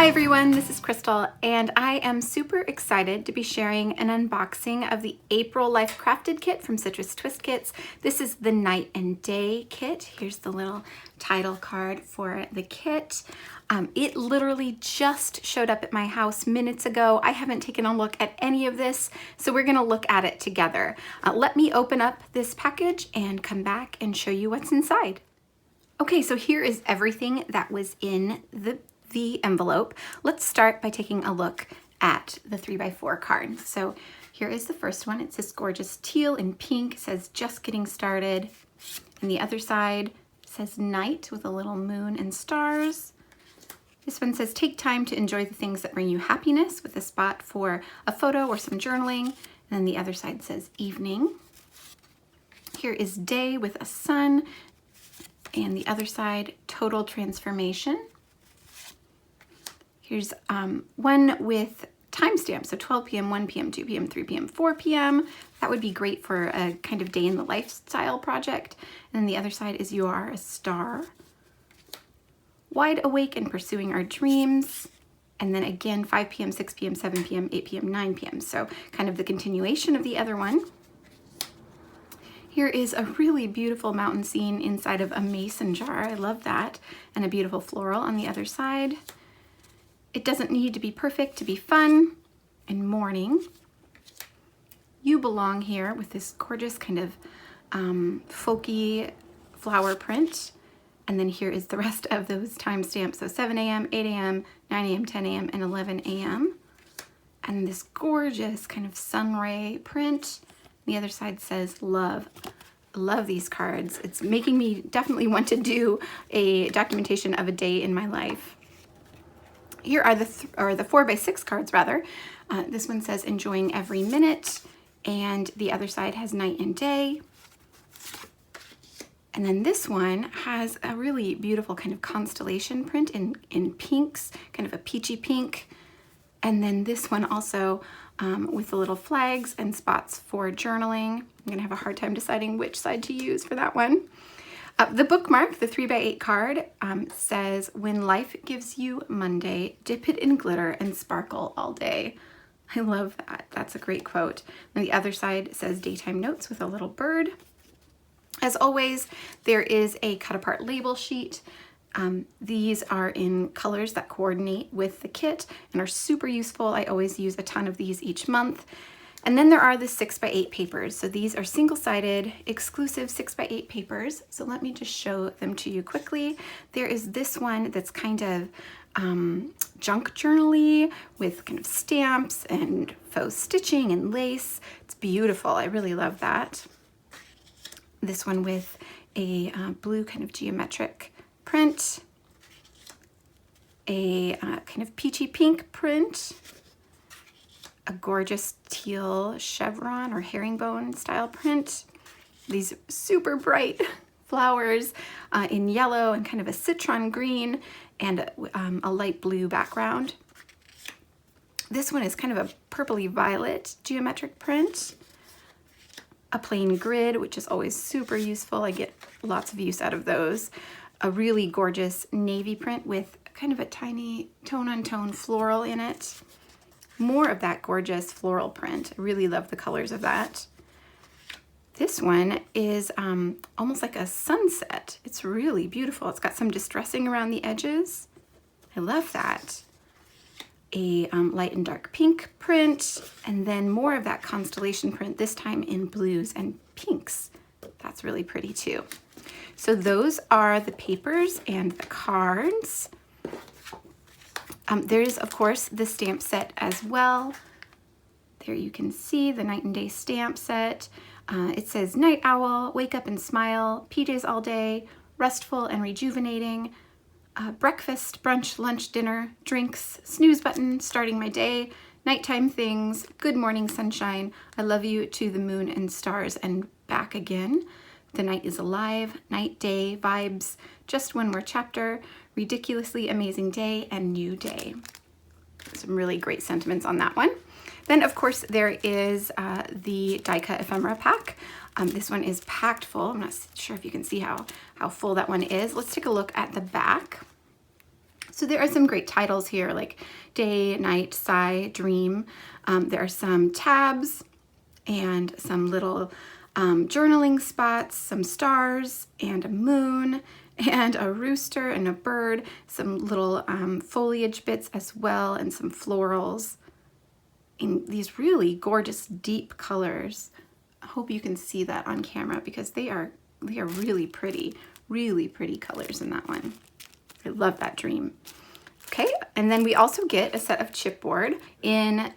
Hi everyone, this is Crystal, and I am super excited to be sharing an unboxing of the April Life Crafted kit from Citrus Twist Kits. This is the Night and Day kit. Here's the little title card for the kit. It literally just showed up at my house minutes ago. I haven't taken a look at any of this, so we're gonna look at it together. Let me open up this package and come back and show you what's inside. Okay, so here is everything that was in the envelope. Let's start by taking a look at the 3x4 card. So here is the first one. It's this gorgeous teal and pink. It says just getting started. And the other side says night with a little moon and stars. This one says take time to enjoy the things that bring you happiness, with a spot for a photo or some journaling. And then the other side says evening. Here is day with a sun. And the other side, total transformation. Here's one with timestamps, so 12 p.m., 1 p.m., 2 p.m., 3 p.m., 4 p.m. That would be great for a kind of day in the lifestyle project. And then the other side is you are a star. Wide awake and pursuing our dreams. And then again, 5 p.m., 6 p.m., 7 p.m., 8 p.m., 9 p.m. So kind of the continuation of the other one. Here is a really beautiful mountain scene inside of a mason jar. I love that. And a beautiful floral on the other side. It doesn't need to be perfect to be fun. And morning. You belong here with this gorgeous kind of folky flower print. And then here is the rest of those timestamps. So 7 a.m., 8 a.m., 9 a.m., 10 a.m., and 11 a.m. And this gorgeous kind of sun ray print. The other side says love. I love these cards. It's making me definitely want to do a documentation of a day in my life. Here are the 4x6 cards rather. This one says enjoying every minute, and the other side has night and day. And then this one has a really beautiful kind of constellation print in pinks, kind of a peachy pink. And then this one also with the little flags and spots for journaling. I'm gonna have a hard time deciding which side to use for that one. The bookmark, the 3x8 card, says, when life gives you Monday, dip it in glitter and sparkle all day. I love that. That's a great quote. And the other side says daytime notes with a little bird. As always, there is a cut apart label sheet. These are in colors that coordinate with the kit and are super useful. I always use a ton of these each month. And then there are the 6x8 papers. So these are single-sided, exclusive 6x8 papers. So let me just show them to you quickly. There is this one that's kind of junk journal-y with kind of stamps and faux stitching and lace. It's beautiful. I really love that. This one with a blue kind of geometric print, a kind of peachy pink print, a gorgeous teal chevron or herringbone style print, these super bright flowers in yellow and kind of a citron green, and a light blue background. This one is kind of a purpley violet geometric print, a plain grid, which is always super useful. I get lots of use out of those. A really gorgeous navy print with kind of a tiny tone-on-tone floral in it. More of that gorgeous floral print. I really love the colors of that. This one is almost like a sunset. It's really beautiful. It's got some distressing around the edges. I love that. A light and dark pink print, and then more of that constellation print, this time in blues and pinks. That's really pretty too. So those are the papers and the cards. There's, of course, the stamp set as well. There you can see the night and day stamp set. It says night owl, wake up and smile, PJs all day, restful and rejuvenating, breakfast, brunch, lunch, dinner, drinks, snooze button, starting my day, nighttime things, good morning sunshine, I love you to the moon and stars and back again. The night is alive, night, day, vibes, just one more chapter, ridiculously amazing day, and new day. Some really great sentiments on that one. Then, of course, there is the die cut ephemera pack. This one is packed full. I'm not sure if you can see how full that one is. Let's take a look at the back. So there are some great titles here like day, night, sigh, dream. There are some tabs and some little journaling spots, some stars and a moon and a rooster and a bird, some little foliage bits as well, and some florals in these really gorgeous deep colors. I hope you can see that on camera because they are really pretty colors in that one. I love that dream. Okay, and then we also get a set of chipboard in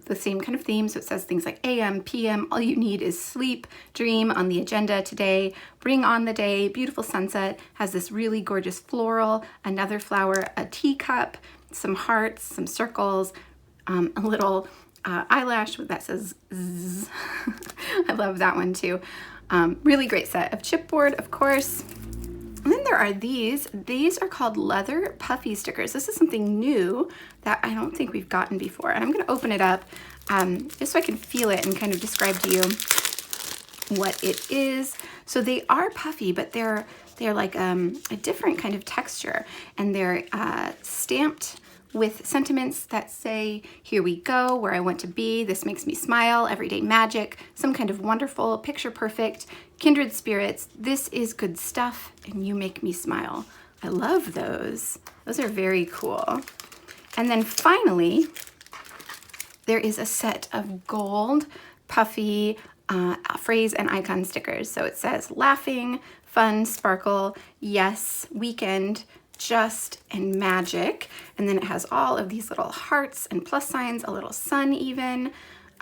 the same kind of theme. So it says things like AM, PM, all you need is sleep, dream on the agenda today, bring on the day, beautiful sunset, has this really gorgeous floral, another flower, a teacup, some hearts, some circles, a little eyelash that says zzz. I love that one too. Really great set of chipboard, of course. And then there are these. These are called leather puffy stickers. This is something new that I don't think we've gotten before. And I'm going to open it up just so I can feel it and kind of describe to you what it is. So they are puffy, but they're like a different kind of texture, and they're stamped with sentiments that say, here we go, where I want to be, this makes me smile, everyday magic, some kind of wonderful, picture perfect, kindred spirits, this is good stuff, and you make me smile. I love those. Those are very cool. And then finally, there is a set of gold, puffy phrase and icon stickers. So it says laughing, fun, sparkle, yes, weekend, just, and magic. And then it has all of these little hearts and plus signs, a little sun even,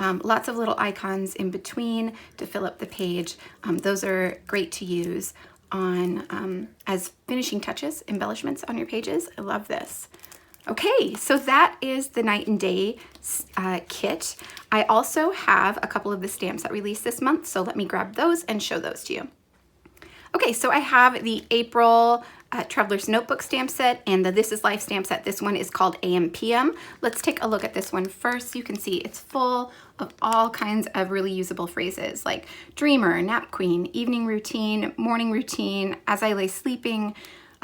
lots of little icons in between to fill up the page. Those are great to use on as finishing touches, embellishments on your pages. I love this. Okay, so that is the night and day kit. I also have a couple of the stamps that released this month, so let me grab those and show those to you. Okay, so I have the April Traveler's Notebook stamp set and the This Is Life stamp set. This one is called AM PM. Let's take a look at this one first. You can see it's full of all kinds of really usable phrases like dreamer, nap queen, evening routine, morning routine, as I lay sleeping,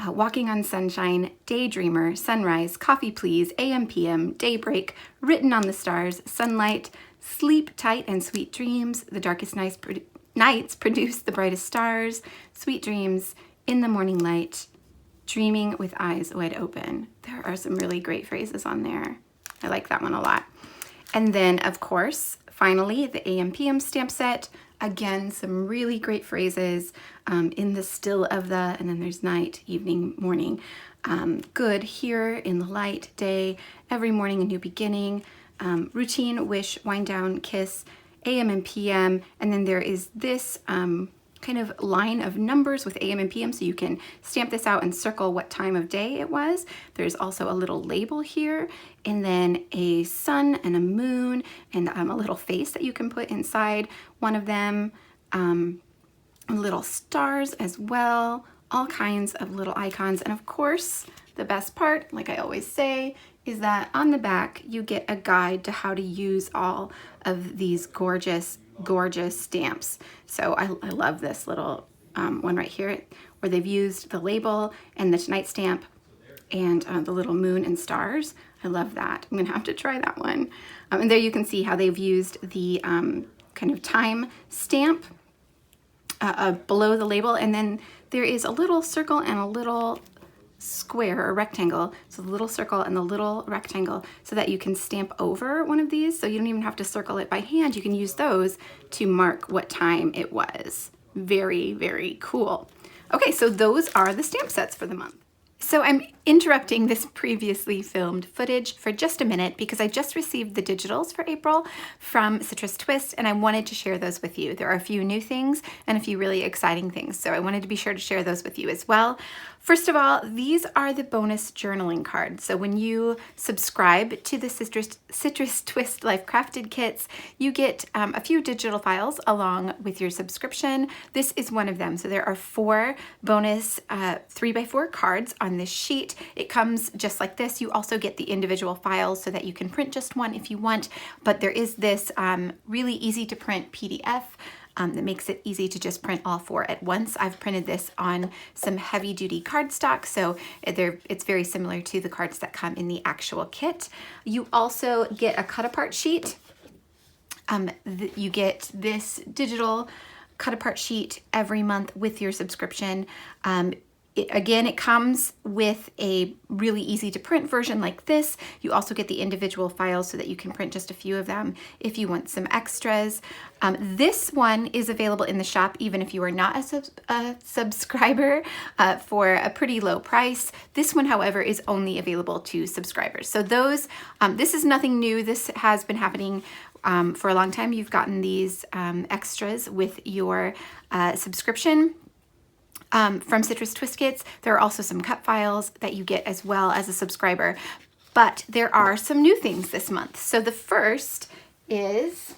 walking on sunshine, daydreamer, sunrise, coffee please, AM PM, daybreak, written on the stars, sunlight, sleep tight and sweet dreams, the darkest nights produce the brightest stars, sweet dreams, in the morning light, dreaming with eyes wide open. There are some really great phrases on there. I like that one a lot. And then, of course, finally, the AM PM stamp set. Again, some really great phrases in the still of the, and then there's night, evening, morning. Good, here, in the light, day, every morning a new beginning, routine, wish, wind down, kiss, AM and PM, and then there is this kind of line of numbers with AM and PM, so you can stamp this out and circle what time of day it was. There's also a little label here, and then a sun and a moon, and a little face that you can put inside one of them, little stars as well, all kinds of little icons, and of course, the best part, like I always say, is that on the back you get a guide to how to use all of these gorgeous stamps. So I love this little one right here where they've used the label and the tonight stamp and the little moon and stars. I love that. I'm gonna have to try that one. And there you can see how they've used the kind of time stamp below the label, and then there is a little circle and a little square or rectangle, so the little circle and the little rectangle, so that you can stamp over one of these, so you don't even have to circle it by hand. You can use those to mark what time it was. Very, very cool. Okay, so those are the stamp sets for the month. So I'm interrupting this previously filmed footage for just a minute because I just received the digitals for April from Citrus Twist, and I wanted to share those with you. There are a few new things and a few really exciting things, so I wanted to be sure to share those with you as well. First of all, these are the bonus journaling cards. So when you subscribe to the Citrus Twist Life Crafted kits, you get a few digital files along with your subscription. This is one of them. So there are 4 bonus 3x4 cards on this sheet. It comes just like this. You also get the individual files so that you can print just one if you want, but there is this really easy to print PDF that makes it easy to just print all 4 at once. I've printed this on some heavy duty cardstock, so it's very similar to the cards that come in the actual kit. You also get a cut apart sheet. You get this digital cut apart sheet every month with your subscription. Again, it comes with a really easy to print version like this. You also get the individual files so that you can print just a few of them if you want some extras. This one is available in the shop even if you are not a subscriber for a pretty low price. This one, however, is only available to subscribers. So those, this is nothing new. This has been happening for a long time. You've gotten these extras with your subscription. From Citrus Twist Kits. There are also some cut files that you get as well as a subscriber, but there are some new things this month. So the first is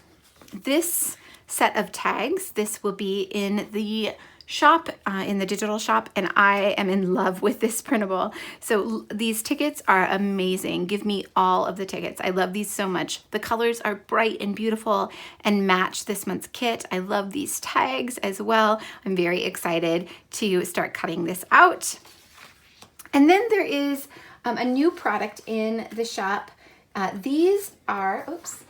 this set of tags. This will be in the shop, in the digital shop, and I am in love with this printable. So these tickets are amazing. Give me all of the tickets. I love these so much. The colors are bright and beautiful and match this month's kit. I love these tags as well. I'm very excited to start cutting this out. And then there is a new product in the shop. These are, oops,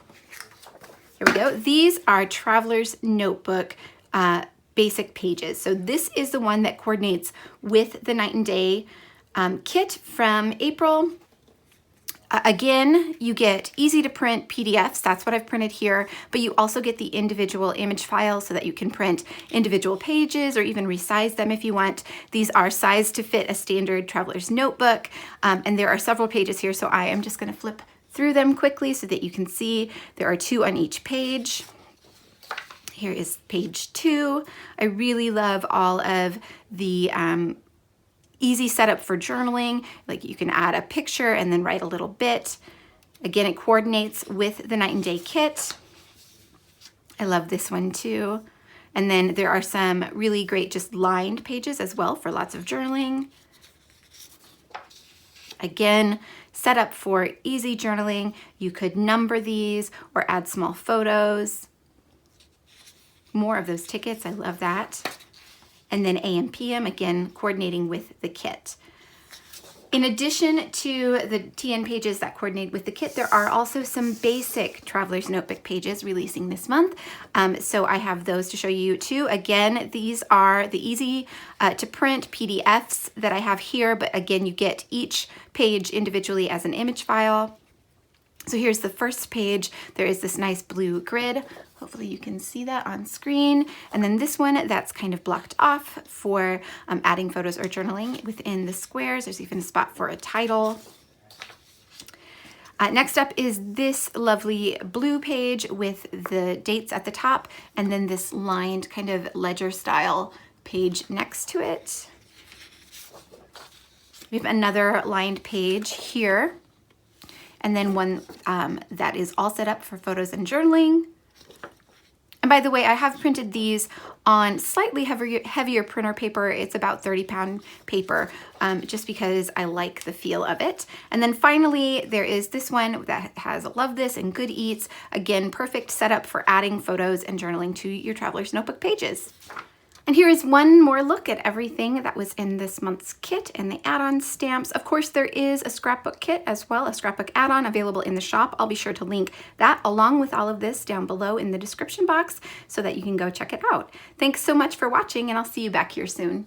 here we go. These are Traveler's Notebook basic pages. So this is the one that coordinates with the Night and Day kit from April. Again, you get easy to print PDFs. That's what I've printed here, but you also get the individual image files so that you can print individual pages or even resize them if you want. These are sized to fit a standard Traveler's Notebook, and there are several pages here, so I am just going to flip through them quickly so that you can see there are 2 on each page. Here is page 2. I really love all of the easy setup for journaling. Like you can add a picture and then write a little bit. Again, it coordinates with the Night and Day kit. I love this one too. And then there are some really great just lined pages as well for lots of journaling. Again, set up for easy journaling. You could number these or add small photos. More of those tickets, I love that. And then AM, PM, again, coordinating with the kit. In addition to the TN pages that coordinate with the kit, there are also some basic Traveler's Notebook pages releasing this month. So I have those to show you too. Again, these are the easy to print PDFs that I have here, but again, you get each page individually as an image file. So here's the first page. There is this nice blue grid. Hopefully you can see that on screen. And then this one that's kind of blocked off for adding photos or journaling within the squares. There's even a spot for a title. Next up is this lovely blue page with the dates at the top, and then this lined kind of ledger style page next to it. We have another lined page here, and then one that is all set up for photos and journaling. And by the way, I have printed these on slightly heavier printer paper. It's about 30-pound paper, just because I like the feel of it. And then finally, there is this one that has Love This and Good Eats. Again, perfect setup for adding photos and journaling to your Traveler's Notebook pages. And here is one more look at everything that was in this month's kit and the add-on stamps. Of course, there is a scrapbook kit as well, a scrapbook add-on available in the shop. I'll be sure to link that along with all of this down below in the description box so that you can go check it out. Thanks so much for watching, and I'll see you back here soon.